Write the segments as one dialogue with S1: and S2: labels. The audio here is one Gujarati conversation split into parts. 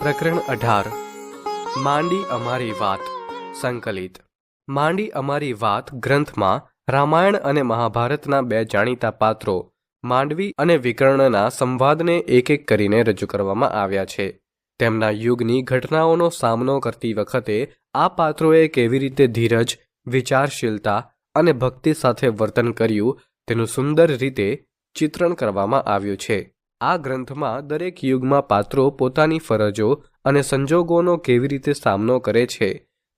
S1: પ્રકરણ 18 માંડી અમારી વાત સંકલિત. માંડી અમારી વાત ગ્રંથમાં રામાયણ અને મહાભારતના બે જાણીતા પાત્રો માંડવી અને વિકર્ણના સંવાદને એક એક કરીને રજૂ કરવામાં આવ્યા છે. તેમના યુગની ઘટનાઓનો સામનો કરતી વખતે આ પાત્રોએ કેવી રીતે ધીરજ, વિચારશીલતા અને ભક્તિ સાથે વર્તન કર્યું તેનું સુંદર રીતે ચિત્રણ કરવામાં આવ્યું છે. આ ગ્રંથમાં દરેક યુગમાં પાત્રો પોતાની ફરજો અને સંજોગોનો કેવી રીતે સામનો કરે છે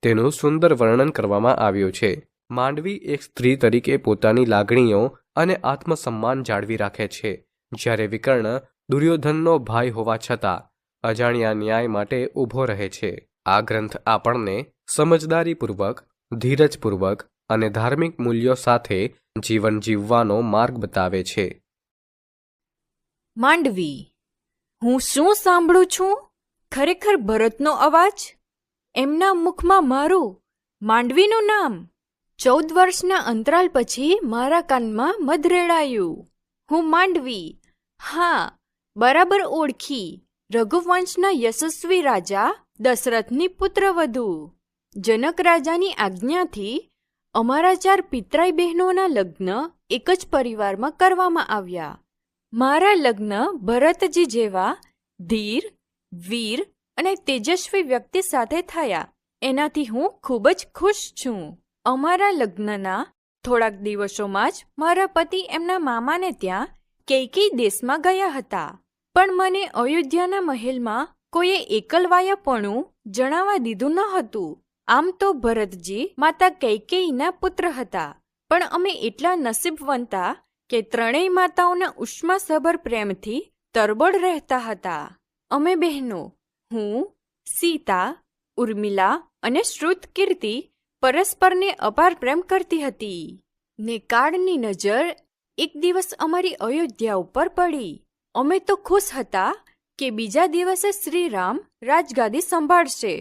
S1: તેનું સુંદર વર્ણન કરવામાં આવ્યું છે. માંડવી એક સ્ત્રી તરીકે પોતાની લાગણીઓ અને આત્મસન્માન જાળવી રાખે છે, જ્યારે વિકર્ણ દુર્યોધનનો ભાઈ હોવા છતાં અજાણ્યા ન્યાય માટે ઊભો રહે છે. આ ગ્રંથ આપણને સમજદારીપૂર્વક, ધીરજપૂર્વક અને ધાર્મિક મૂલ્યો સાથે જીવન જીવવાનો માર્ગ બતાવે છે.
S2: માંડવી. હું શું સાંભળું છું? ખરેખર ભરતનો અવાજ? એમના મુખમાં મારું માંડવીનું નામ. 14 વર્ષના અંતરાલ પછી મારા કાનમાં મધ રેડાયું. હું માંડવી, હા, બરાબર ઓળખી. રઘુવંશના યશસ્વી રાજા દશરથની પુત્રવધુ. જનક રાજાની આજ્ઞાથી અમારા 4 પિતરાઈ બહેનોના લગ્ન એક જ પરિવારમાં કરવામાં આવ્યા. મારા લગ્ન ભરતજી જેવા ધીર, વીર અને તેજસ્વી વ્યક્તિ સાથે થયા. એનાથી હું ખૂબ જ ખુશ છું. અમારા લગ્નના થોડાક દિવસોમાં જ મારા પતિ એમના મામાને ત્યાં કૈકેયી દેશમાં ગયા હતા. પણ મને અયોધ્યાના મહેલમાં કોઈએ એકલવાયાપણું જણાવવા દીધું ન હતું. આમ તો ભરતજી માતા કૈકેયીના પુત્ર હતા, પણ અમે એટલા નસીબવંતા કે ત્રણેય માતાઓના ઉષ્માસભર પ્રેમથી તરબોળ રહેતા હતા. અમે બહેનો, હું, સીતા, ઉર્મિલા અને શ્રુતકીર્તિ પરસ્પરને અપાર પ્રેમ કરતી હતી. ને કાળની નજર એક દિવસ અમારી અયોધ્યા ઉપર પડી. અમે તો ખુશ હતા કે બીજા દિવસે શ્રીરામ રાજગાદી સંભાળશે,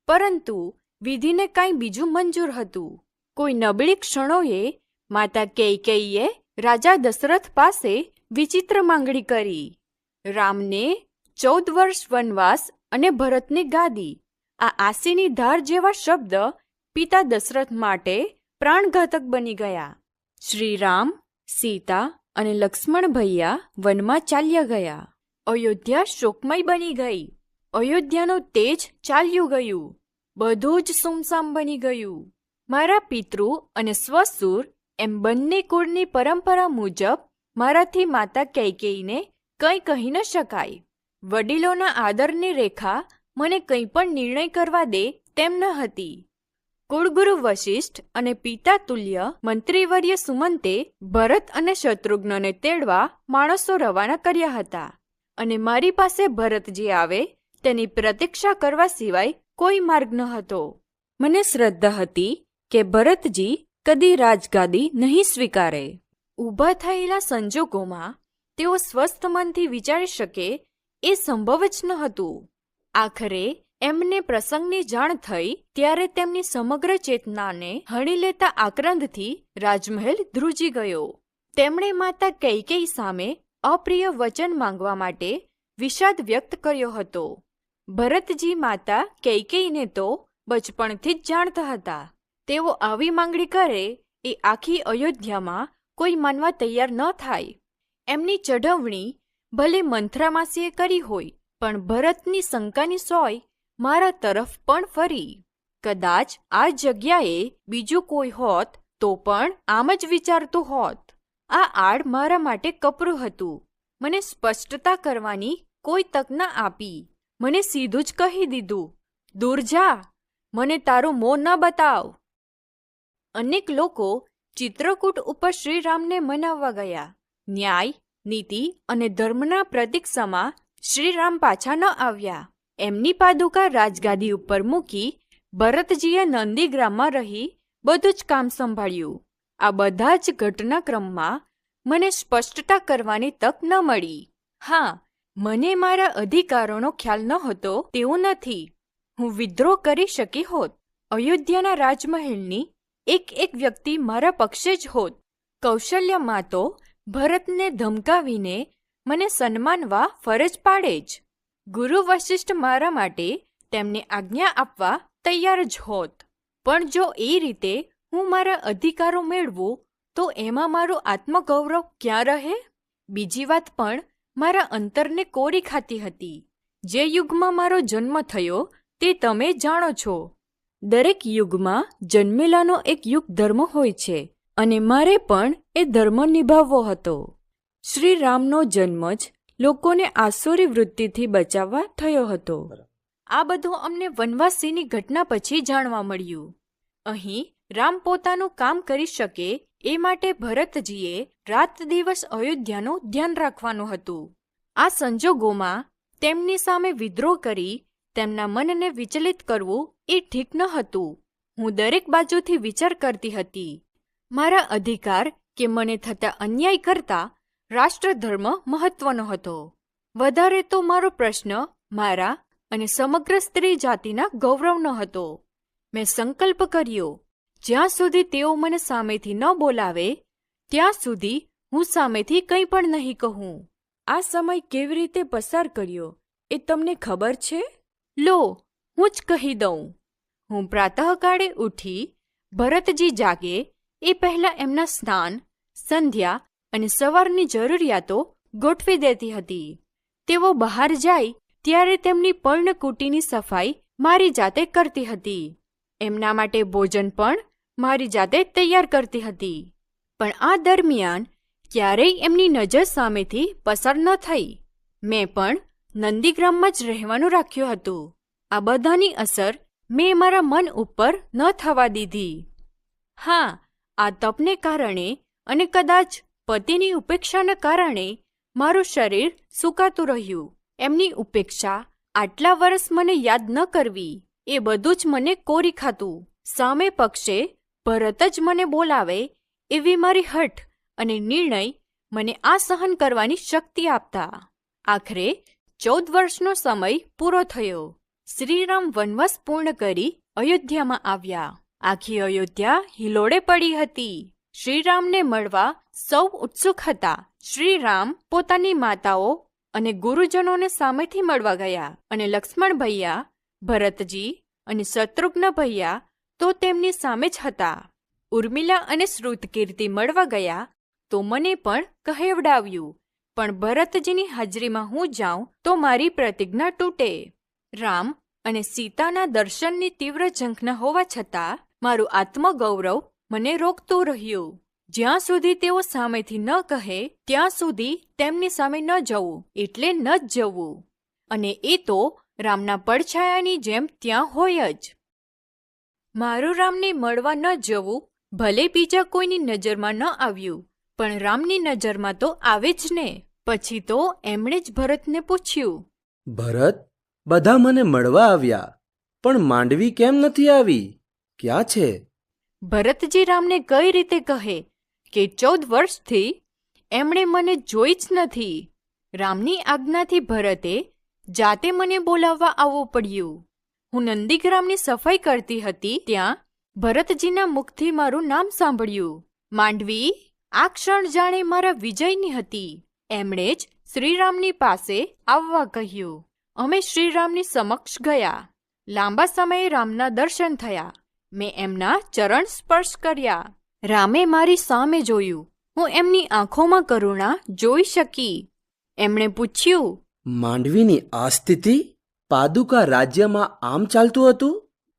S2: પરંતુ વિધિને કાંઈ બીજું મંજૂર હતું. કોઈ નબળી ક્ષણોએ માતા કૈકેયીએ રાજા દશરથ પાસે વિચિત્ર માંગણી કરી. રામને 14 વર્ષ વનવાસ અને ભરતની ગાદી. આ આસીની ધાર જેવા શબ્દ પિતા દશરથ માટે પ્રાણઘાતક બની ગયા. શ્રીરામ, સીતા અને લક્ષ્મણ ભૈયા વનમાં ચાલ્યા ગયા. અયોધ્યા શોકમય બની ગઈ. અયોધ્યાનું તેજ ચાલ્યું ગયું. બધું જ સુમસામ બની ગયું. મારા પિતૃ અને સ્વસુર એમ બંને કુળની પરંપરા મુજબ મારાથી માતા કૈકેયીને કંઈ કહી ન શકાય. વડીલોના આદરની રેખા મને કંઈ પણ નિર્ણય કરવા દે તેમ ન હતી. કુળગુરુ વશિષ્ઠ અને પિતા તુલ્ય મંત્રીવર્ય સુમંતે ભરત અને શત્રુઘ્નને તેડવા માણસો રવાના કર્યા હતા, અને મારી પાસે ભરતજી આવે તેની પ્રતીક્ષા કરવા સિવાય કોઈ માર્ગ ન હતો. મને શ્રદ્ધા હતી કે ભરતજી કદી રાજગાદી નહીં સ્વીકારે. ઊભા થયેલા સંજોગોમાં તેઓ સ્વસ્થ મનથી વિચારી શકે એ સંભવ જ ન હતું. આખરે એમને પ્રસંગની જાણ થઈ ત્યારે તેમની સમગ્ર ચેતનાને હણી લેતા આક્રંદથી રાજમહેલ ધ્રુજી ગયો. તેમણે માતા કૈકેયી સામે અપ્રિય વચન માંગવા માટે વિષાદ વ્યક્ત કર્યો હતો. ભરતજી માતા કૈકેયીને તો બચપણથી જ જાણતા હતા. તેઓ આવી માંગણી કરે એ આખી અયોધ્યામાં કોઈ માનવા તૈયાર ન થાય. એમની ચઢવણી ભલે મંથરા માસીએ કરી હોય, પણ ભરતની શંકાની સોય મારા તરફ પણ ફરી. કદાચ આ જગ્યાએ બીજું કોઈ હોત તો પણ આમ જ વિચારતું હોત. આ આડ મારા માટે કપરું હતું. મને સ્પષ્ટતા કરવાની કોઈ તક ન આપી. મને સીધું જ કહી દીધું, દૂર જા, મને તારું મોં ન બતાવ. અનેક લોકો ચિત્રકૂટ ઉપર શ્રીરામને મનાવવા ગયા. ન્યાય, નીતિ અને ધર્મના પ્રતીક સમા શ્રીરામ પાછા ન આવ્યા. એમની પાદુકા રાજગાદી ઉપર મૂકી ભરતજીએ નંદીગ્રામમાં રહી બધું જ કામ સંભાળ્યું. આ બધા જ ઘટનાક્રમમાં મને સ્પષ્ટતા કરવાની તક ન મળી. હા, મને મારા અધિકારોનો ખ્યાલ નહોતો તેવું નથી. હું વિદ્રોહ કરી શકી હોત. અયોધ્યાના રાજમહેલની એક વ્યક્તિ મારા પક્ષે જ હોત. કૌશલ્યમાં તો ભરતને ધમકાવીને મને સન્માનવા ફરજ પાડે જ. ગુરુ વશિષ્ઠ મારા માટે તેમને આજ્ઞા આપવા તૈયાર જ હોત. પણ જો એ રીતે હું મારા અધિકારો મેળવું તો એમાં મારું આત્મગૌરવ ક્યાં રહે? બીજી વાત પણ મારા અંતરને કોરી ખાતી હતી. જે યુગમાં મારો જન્મ થયો તે તમે જાણો છો. દરેક યુગમાં જન્મેલાનો એક યુગ ધર્મ હોય છે અને મારે પણ એ ધર્મ નિભાવવો હતો. શ્રી રામનો જન્મ જ લોકોને આસુરી વૃત્તિથી બચાવવા થયો હતો. આ બધું અમને વનવાસીની ઘટના પછી જાણવા મળ્યું. અહીં રામ પોતાનું કામ કરી શકે એ માટે ભરતજીએ રાત દિવસ અયોધ્યાનું ધ્યાન રાખવાનું હતું. આ સંજોગોમાં તેમની સામે વિદ્રોહ કરી તેમના મનને વિચલિત કરવું એ ઠીક ન હતું. હું દરેક બાજુથી વિચાર કરતી હતી. મારા અધિકાર કે મને થતા અન્યાય કરતા રાષ્ટ્રધર્મ મહત્વનો હતો. વધારે તો મારો પ્રશ્ન મારા અને સમગ્ર સ્ત્રી જાતિના ગૌરવનો હતો. મેં સંકલ્પ કર્યો, જ્યાં સુધી તેઓ મને સામેથી ન બોલાવે ત્યાં સુધી હું સામેથી કંઈ પણ નહીં કહું. આ સમય કેવી રીતે પસાર કર્યો એ તમને ખબર છે? લો, હું જ કહી દઉં. હું પ્રાતઃકાળે ઉઠી ભરતજી જાગે એ પહેલાં એમના સ્નાન, સંધ્યા અને સવારની જરૂરિયાતો ગોઠવી દેતી હતી. તેઓ બહાર જાય ત્યારે તેમની પર્ણકુટીની સફાઈ મારી જાતે કરતી હતી. એમના માટે ભોજન પણ મારી જાતે તૈયાર કરતી હતી. પણ આ દરમિયાન ક્યારેય એમની નજર સામેથી પસાર ન થઈ. મેં પણ નંદીગ્રામમાં જ રહેવાનું રાખ્યું હતું. આ બધાની અસર મેં મારા મન ઉપર ન થવા દીધી. હા, આ તપને કારણે અને કદાચ પતિની ઉપેક્ષાના કારણે મારું શરીર સૂકાતું રહ્યું. એમની ઉપેક્ષા, આટલા વર્ષ મને યાદ ન કરવી, એ બધું જ મને કોરી ખાતું. સામે પક્ષે ભરત જ મને બોલાવે એવી મારી હઠ અને નિર્ણય મને આ સહન કરવાની શક્તિ આપતા. આખરે 14 વર્ષનો સમય પૂરો થયો. શ્રીરામ વનવાસ પૂર્ણ કરી અયોધ્યામાં આવ્યા. આખી અયોધ્યા હિલોળે પડી હતી. શ્રીરામને મળવા સૌ ઉત્સુક હતા. શ્રીરામ પોતાની માતાઓ અને ગુરુજનોને સામેથી મળવા ગયા અને લક્ષ્મણ ભૈયા, ભરતજી અને શત્રુઘ્ન ભૈયા તો તેમની સામે જ હતા. ઉર્મિલા અને શ્રુતકીર્તિ મળવા ગયા તો મને પણ કહેવડાવ્યું, પણ ભરતજીની હાજરીમાં હું જાઉં તો મારી પ્રતિજ્ઞા તૂટે. રામ અને સીતાના દર્શનની તીવ્ર ઝંખના હોવા છતાં મારું આત્મગૌરવ મને રોકતું રહ્યું. જ્યાં સુધી તેઓ સામેથી ન કહે ત્યાં સુધી તેમની સામે ન જવું એટલે ન જ જવું. અને એ તો રામના પડછાયાની જેમ ત્યાં હોય જ. મારું રામને મળવા ન જવું ભલે બીજા કોઈની નજરમાં ન આવ્યું, પણ રામની નજરમાં તો આવે જ ને. પછી તો એમણે જ ભરતને પૂછ્યું,
S3: ભરત, બધા મને મળવા આવ્યા, પણ માંડવી કેમ નથી આવી? ક્યાં છે?
S2: ભરતજી રામને કઈ રીતે કહે કે 14 વર્ષથી એમણે મને જોઈ જ નથી. રામની આજ્ઞાથી ભરતે જાતે મને બોલાવવા આવવું પડ્યું. હું નંદીગ્રામની સફાઈ કરતી હતી ત્યાં ભરતજીના મુખથી મારું નામ સાંભળ્યું. માંડવી આ ક્ષણ જાણે મારા વિજયની હતી. એમણે જ શ્રીરામની પાસે આવવા કહ્યું. અમે શ્રીરામની સમક્ષ ગયા. લાંબા સમયે રામના દર્શન થયા. મેં એમના ચરણ સ્પર્શ કર્યા. રામે મારી સામે જોયું. હું એમની આંખોમાં કરુણા જોઈ શકી. એમણે પૂછ્યું,
S3: માંડવીની આ સ્થિતિ? પાદુકા રાજ્યમાં આમ ચાલતું હતું?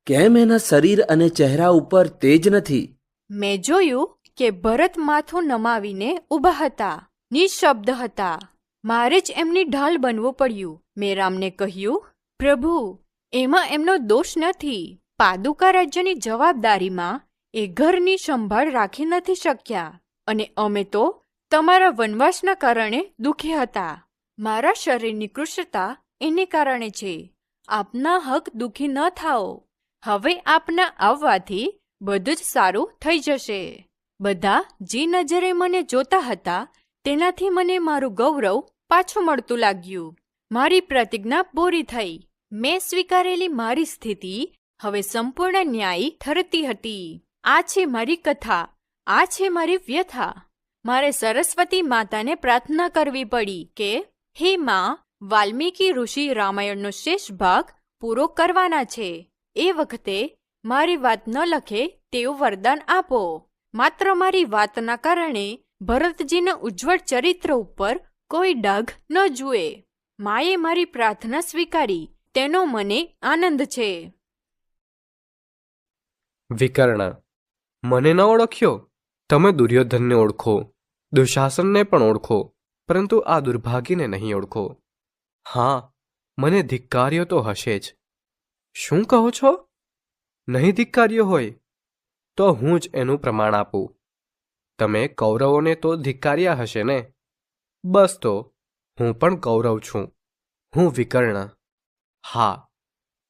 S3: કેમ એના શરીર અને ચહેરા ઉપર તેજ નથી?
S2: મેં જોયું કે ભરત માથું નમાવીને ઊભા હતા, નિઃશબ્દ હતા. મારે જ એમની ઢાલ બનવું પડ્યું. મેં રામને કહ્યું, પ્રભુ, એમાં એમનો દોષ નથી. પાદુકા રાજ્યની જવાબદારીમાં એ ઘરની સંભાળ રાખી નથી શક્યા અને અમે તો તમારા વનવાસના કારણે દુઃખી હતા. મારા શરીરની કૃશતા એને કારણે છે. આપના હક દુઃખી ન થાઓ. હવે આપના આવવાથી બધું જ સારું થઈ જશે. બધા જે નજરે મને જોતા હતા તેનાથી મને મારું ગૌરવ પાછું મળતું લાગ્યું. મારી પ્રતિજ્ઞા પૂરી થઈ. મેં સ્વીકારેલી મારી સ્થિતિ હવે સંપૂર્ણ ન્યાયી ઠરતી હતી. આ છે મારી કથા. આ છે મારી વ્યથા. મારે સરસ્વતી માતાને પ્રાર્થના કરવી પડી કે હે માં, વાલ્મીકી ઋષિ રામાયણનો શેષ ભાગ પૂરો કરવાના છે. એ વખતે મારી વાત ન લખે તેવું વરદાન આપો. માત્ર મારી વાતના કારણે ભરતજીના ઉજ્જવળ ચરિત્ર ઉપર કોઈ ડાઘ ન જુએ. માએ મારી પ્રાર્થના સ્વીકારી, તેનો મને આનંદ છે.
S1: વિકર્ણ, મને ન ઓળખ્યો? તમે દુર્યોધનને ઓળખો, દુશાસનને પણ ઓળખો, પરંતુ આ દુર્ભાગીને નહીં ઓળખો. હા, મને ધિક્કાર્યો તો હશે જ. શું કહો છો? નહીં ધિક્કાર્યો હોય તો હું જ એનું પ્રમાણ આપું. તમે કૌરવોને તો ધિક્કાર્યા હશે ને? બસ તો હું પણ કૌરવ છું. હું વિકર્ણ. હા,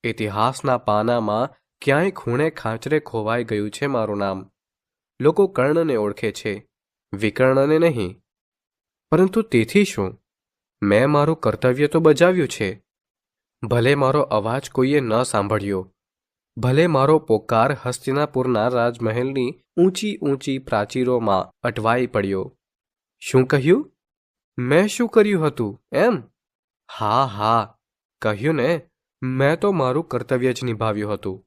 S1: ઇતિહાસના પાનામાં ક્યાંય ખૂણે ખાંચરે ખોવાઈ ગયું છે મારું નામ. લોકો કર્ણને ઓળખે છે, વિકર્ણને નહીં. પરંતુ તેથી શું? મેં મારું કર્તવ્ય તો બજાવ્યું છે. ભલે મારો અવાજ કોઈએ ન સાંભળ્યો, ભલે મારો પોકાર હસ્તિનાપુરના રાજમહેલની ઊંચી ઊંચી પ્રાચીરોમાં અટવાઈ પડ્યો. શું કહ્યું? મેં શું કર્યું હતું એમ? હા હા, કહ્યું ને, મેં તો મારું કર્તવ્ય જ નિભાવ્યું હતું.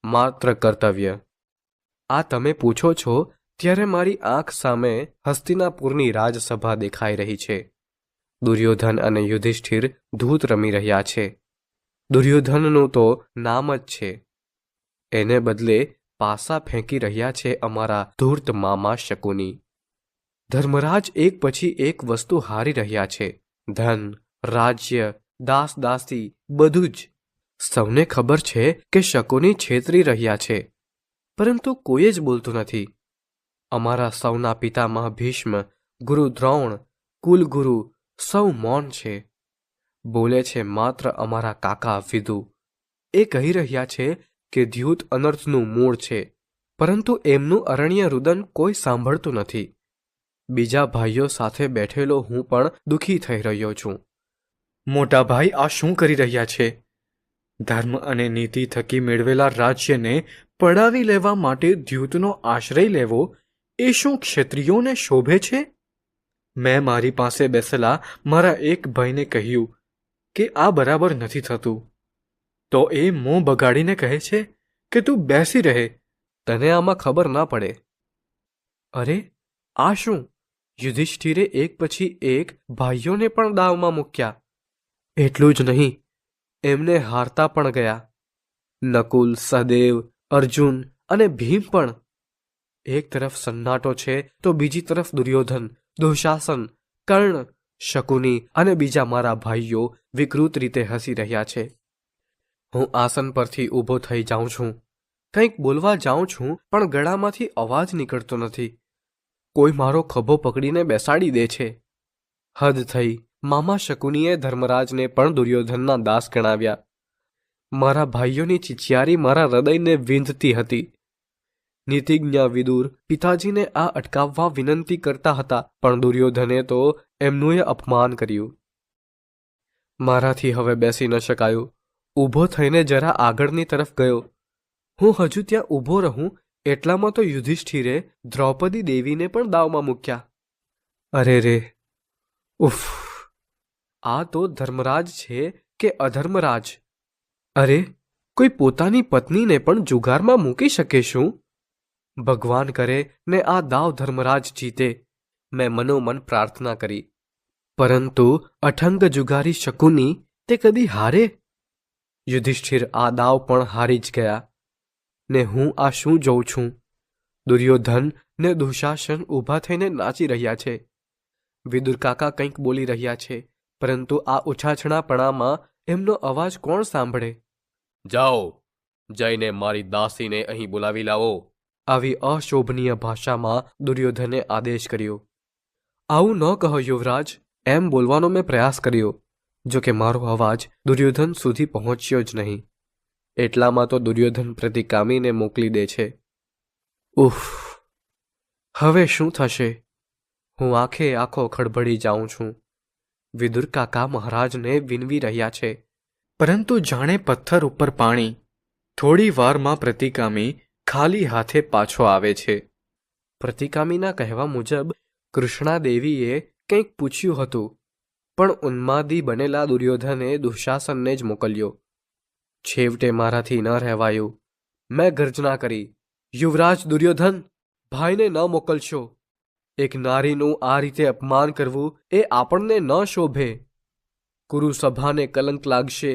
S1: માત્ર કર્તવ્ય. આ તમે પૂછો છો ત્યારે મારી આંખ સામે હસ્તિનાપુરની રાજસભા દેખાઈ રહી છે. દુર્યોધન અને યુધિષ્ઠિર ધૂત રમી રહ્યા છે. દુર્યોધનનું તો નામ જ છે. એને બદલે પાસા ફેંકી રહ્યા છે અમારા ધૂર્ત મામા શકુની. ધર્મરાજ એક પછી એક વસ્તુ હારી રહ્યા છે. ધન, રાજ્ય, દાસ દાસી, બધું જ. સૌને ખબર છે કે શકુની છેતરી રહ્યા છે, પરંતુ કોઈ જ બોલતું નથી. અમારા સૌના પિતામહ ભીષ્મ, ગુરુ દ્રોણ, કુલગુરુ સૌ મૌન છે. બોલે છે માત્ર અમારા કાકા વિદુ. એ કહી રહ્યા છે કે દ્યુત અનર્થનું મૂળ છે, પરંતુ એમનું અરણ્ય રુદન કોઈ સાંભળતું નથી. બીજા ભાઈઓ સાથે બેઠેલો હું પણ દુઃખી થઈ રહ્યો છું.
S4: મોટા ભાઈ, આ શું કરી રહ્યા છે? ધર્મ અને નીતિ થકી મેળવેલા રાજ્યને પડાવી લેવા માટે દ્યુતનો આશ્રય લેવો એ શું ક્ષત્રિયોને શોભે છે? મેં મારી પાસે બેસેલા મારા એક ભાઈને કહ્યું કે આ બરાબર નથી થતું, તો એ મોં બગાડીને કહે છે કે તું બેસી રહે.
S1: તને આમાં ખબર ના પડે. અરે, આ શું? યુધિષ્ઠિરે એક પછી એક ભાઈઓને પણ દાવમાં મૂક્યા. એટલું જ નહીં, એમને હારતા પણ ગયા. નકુલ, સહદેવ, અર્જુન અને ભીમ પણ. એક તરફ સન્નાટો છે તો બીજી તરફ દુર્યોધન, દુશાસન, કર્ણ, શકુની અને બીજા મારા ભાઈઓ વિકૃત રીતે હસી રહ્યા છે. હું આસન પરથી ઊભો થઈ જાઉં છું, કંઈક બોલવા જાઉં છું, પણ ગળામાંથી અવાજ નીકળતો નથી. કોઈ મારો ખભો પકડીને બેસાડી દે છે. હદ થઈ. મામા શકુનીએ ધર્મરાજને પણ દુર્યોધનના દાસ ગણાવ્યા. મારા ભાઈઓની ચિચિયારી મારા હૃદયને વિંધતી હતી. નીતિજ્ઞ વિદુર પિતાજીને આ અટકાવવા વિનંતી કરતા હતા, પણ દુર્યોધને તો એમનુંય અપમાન કર્યું. મારાથી હવે બેસી ન શકાયું. ઊભો થઈને જરા આગળની તરફ ગયો. હું હજુ ત્યાં ઊભો રહું એટલામાં તો યુધિષ્ઠિરે દ્રૌપદી દેવીને પણ દાવમાં મૂક્યા. અરે રે, ઉફ! આ તો ધર્મરાજ છે કે અધર્મરાજ? અરે, કોઈ પોતાની પત્નીને પણ જુગારમાં મૂકી શકે શું? ભગવાન કરે ને આ દાવ ધર્મરાજ જીતે, મેં મનોમન પ્રાર્થના કરી. પરંતુ અઠંગ જુગારી શકુની તે કદી હારે? યુધિષ્ઠિર આ દાવ પણ હારી જ ગયા. ને હું આ શું જોઉં છું? દુર્યોધન ને દુશાસન ઊભા થઈને નાચી રહ્યા છે. વિદુર કાકા કંઈક બોલી રહ્યા છે, પરંતુ આ ઉછાછણાપણામાં એમનો અવાજ કોણ સાંભળે? જાઓ, જઈને મારી દાસીને અહીં બોલાવી લાવો. આવી અશોભનીય ભાષામાં દુર્યોધને આદેશ કર્યો. આવું ન કહો યુવરાજ, એમ બોલવાનો મેં પ્રયાસ કર્યો. જો કે મારો અવાજ દુર્યોધન સુધી પહોંચ્યો જ નહીં. એટલામાં તો દુર્યોધન પ્રતિકામીને મોકલી દે છે. ઉફ! હવે શું થશે? હું આખે આખો ખડબડી જાઉં છું. વિદુર કાકા મહારાજને વિનવી રહ્યા છે,
S4: પરંતુ જાણે પથ્થર ઉપર પાણી. થોડી વારમાં પ્રતિકામી ખાલી હાથે પાછો આવે છે.
S1: પ્રતિકામીના કહેવા મુજબ કૃષ્ણાદેવીએ કંઈક પૂછ્યું હતું. પણ ઉન્માદી બનેલા દુર્યોધને દુશાસનને જ મોકલ્યો. છેવટે મારાથી ન રહેવાયું. મેં ગર્જના કરી, યુવરાજ દુર્યોધન, ભાઈને ન મોકલશો. એક નારીનું આ રીતે અપમાન કરવું એ આપણને ન શોભે. કુરુસભાને કલંક લાગશે.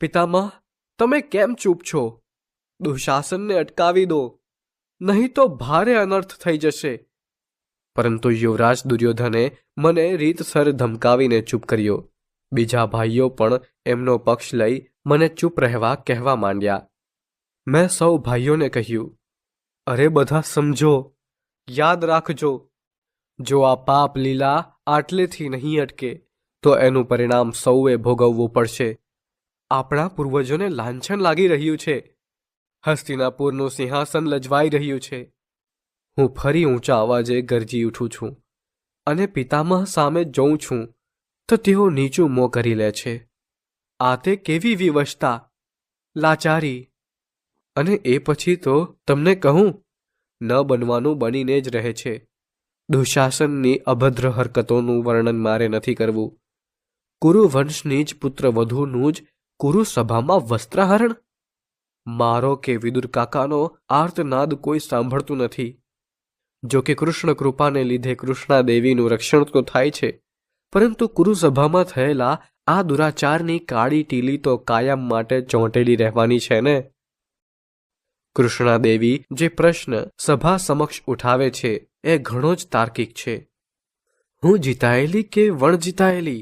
S1: પિતામહ, તમે કેમ ચૂપ છો? દુશાસનને અટકાવી દો, નહીં તો ભારે અનર્થ થઈ જશે. પરંતુ યુવરાજ દુર્યોધને મને રીતસર ધમકાવીને ચૂપ કર્યો. બીજા ભાઈઓ પણ એમનો પક્ષ લઈ મને ચૂપ રહેવા કહેવા માંડ્યા. મેં સૌ ભાઈઓને કહ્યું, અરે બધા સમજો, યાદ રાખજો, જો આ પાપ લીલા આટલેથી નહીં અટકે તો એનું પરિણામ સૌએ ભોગવવું પડશે. આપણા પૂર્વજોને લાંછન લાગી રહ્યું છે. હસ્તિનાપુરનું સિંહાસન લજવાઈ રહ્યું છે. હું ફરી ઊંચા અવાજે ગરજી ઉઠું છું અને પિતામહ સામે જોઉં છું તો તેઓ નીચું મોં કરી લે છે. આ તે કેવી વિવશતા, લાચારી! અને એ પછી તો તમને કહું, ન બનવાનું બનીને જ રહે છે. દુશાસનની અભદ્ર હરકતોનું વર્ણન મારે નથી કરવું. કુરુવંશની જ પુત્રવધૂનું જ કુરુસભામાં વસ્ત્રાહરણ! મારો કે વિદુર કાકાનો આર્તનાદ કોઈ સાંભળતું નથી. જો કે કૃષ્ણ કૃપાને લીધે કૃષ્ણાદેવીનું રક્ષણ તો થાય છે, પરંતુ કુરુસભામાં થયેલા આ દુરાચારની કાળી ટીલી તો કાયમ માટે ચોંટેલી રહેવાની છે ને. કૃષ્ણાદેવી જે પ્રશ્ન સભા સમક્ષ ઉઠાવે છે એ ઘણો જ તાર્કિક છે. હું જીતાયેલી કે વણ જીતાયેલી?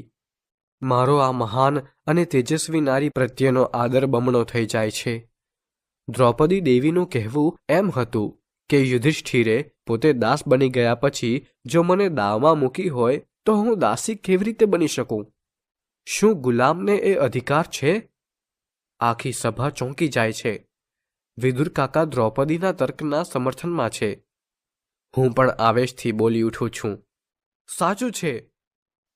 S1: મારો આ મહાન અને તેજસ્વી નારી પ્રત્યેનો આદર બમણો થઈ જાય છે. દ્રૌપદી દેવીનું કહેવું એમ હતું કે યુધિષ્ઠિરે પોતે દાસ બની ગયા પછી જો મને દાવમાં મૂકી હોય તો હું દાસી કેવી રીતે બની શકું? શું ગુલામને એ અધિકાર છે? આખી સભા ચોંકી જાય છે. વિદુર કાકા દ્રૌપદીના તર્કના સમર્થનમાં છે. હું પણ આવેશથી બોલી ઉઠું છું, સાચું છે.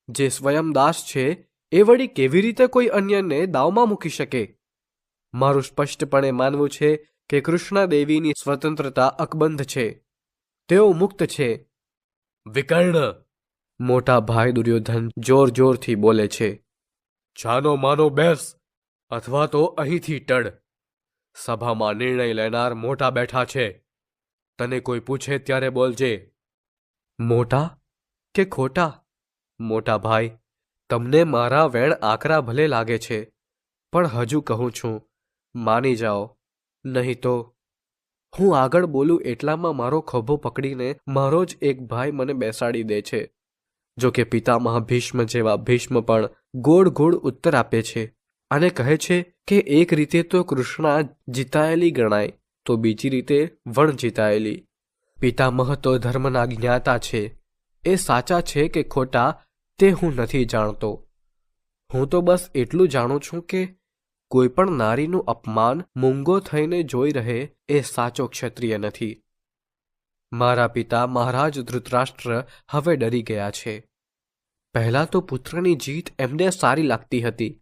S1: જે સ્વયં દાસ છે એ વળી કેવી રીતે કોઈ અન્યને દાવમાં મૂકી શકે? મારું સ્પષ્ટપણે માનવું છે કે કૃષ્ણાદેવીની સ્વતંત્રતા અકબંધ છે. તેઓ મુક્ત છે. વિકર્ણ! મોટા ભાઈ દુર્યોધન જોર જોરથી બોલે છે. જાનો માનો બેસ, અથવા તો અહીંથી ટળ. સભામાં નિર્ણય લેનાર મોટા બેઠા છે. તને કોઈ પૂછે ત્યારે બોલજે. મોટા કે ખોટા? મોટા ભાઈ, તમને મારા વેણ આકરા ભલે લાગે છે, પણ હજુ કહું છું, માની જાઓ, નહીં તો. હું આગળ બોલું એટલામાં મારો ખભો પકડીને મારો જ એક ભાઈ મને બેસાડી દે છે. જો કે પિતામહ ભીષ્મ જેવા ભીષ્મ પણ ગોળ ગોળ ઉત્તર આપે છે અને કહે છે કે એક રીતે તો કૃષ્ણા જીતાયેલી ગણાય તો બીજી રીતે વણ જીતાયેલી. પિતામહ તો ધર્મના જ્ઞાતા છે. એ સાચા છે કે ખોટા તે હું નથી જાણતો. હું તો બસ એટલું જાણું છું કે કોઈ પણ નારીનું અપમાન મૂંગો થઈને જોઈ રહે એ સાચો ક્ષત્રિય નથી. મારા પિતા મહારાજ ધૃતરાષ્ટ્ર હવે ડરી ગયા છે. પહેલાં તો પુત્રની જીત એમને સારી લાગતી હતી,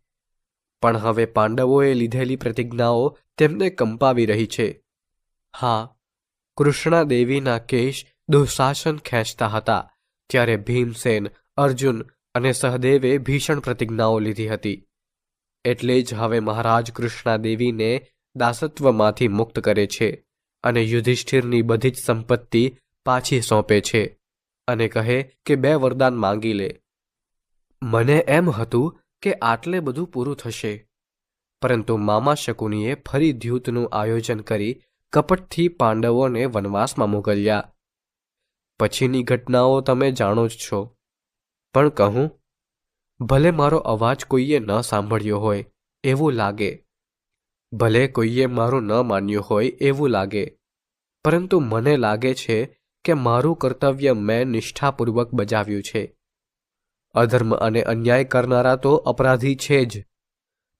S1: પણ હવે પાંડવોએ લીધેલી પ્રતિજ્ઞાઓ તેમને કંપાવી રહી છે. હા, કૃષ્ણાદેવીના કેશ દુઃશાસન ખેંચતા હતા ત્યારે ભીમસેન, અર્જુન અને સહદેવે ભીષણ પ્રતિજ્ઞાઓ લીધી હતી. એટલે જ હવે મહારાજ કૃષ્ણાદેવીને દાસત્વમાંથી મુક્ત કરે છે અને યુધિષ્ઠિરની બધી જ સંપત્તિ પાછી સોંપે છે અને કહે કે 2 વરદાન માંગી લે. મને એમ હતું કે આટલે બધું પૂરું થશે, પરંતુ મામા શકુનીએ ફરી દ્યુતનું આયોજન કરી કપટથી પાંડવોને વનવાસમાં મોકલ્યા. પછીની ઘટનાઓ તમે જાણો જ છો, પણ કહું, ભલે મારો અવાજ કોઈએ ન સાંભળ્યો હોય એવું લાગે, ભલે કોઈએ મારું ન માન્યું હોય એવું લાગે, પરંતુ મને લાગે છે કે મારું કર્તવ્ય મેં નિષ્ઠાપૂર્વક બજાવ્યું છે. અધર્મ અને અન્યાય કરનારા તો અપરાધી છે જ,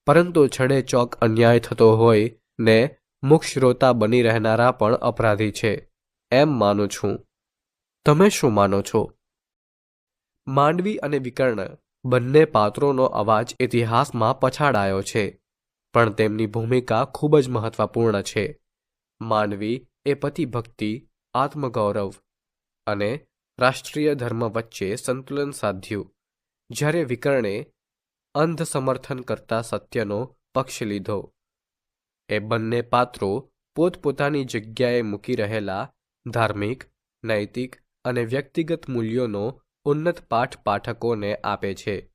S1: પરંતુ છડે ચોક અન્યાય થતો હોય ને મુખશ્રોતા બની રહેનારા પણ અપરાધી છે, એમ માનું છું. તમે શું માનો છો? માંડવી અને વિકર્ણ બંને પાત્રોનો અવાજ ઇતિહાસમાં પછાડાયો છે, પણ તેમની ભૂમિકા ખૂબ જ મહત્વપૂર્ણ છે. માંડવી એ પતિભક્તિ, આત્મગૌરવ અને રાષ્ટ્રીય ધર્મ વચ્ચે સંતુલન સાધ્યું. જ્યારે વિકર્ણે અંધ સમર્થન કરતા સત્યનો પક્ષ લીધો. એ બંને પાત્રો પોતપોતાની જગ્યાએ મૂકી રહેલા ધાર્મિક, નૈતિક અને વ્યક્તિગત મૂલ્યોનો ઉન્નત પાઠ પાઠકોને આપે છે.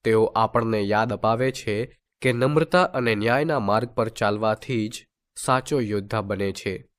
S1: તેઓ આપણને યાદ અપાવે છે કે નમ્રતા અને ન્યાયના માર્ગ પર ચાલવાથી જ સાચો યોદ્ધા બને છે.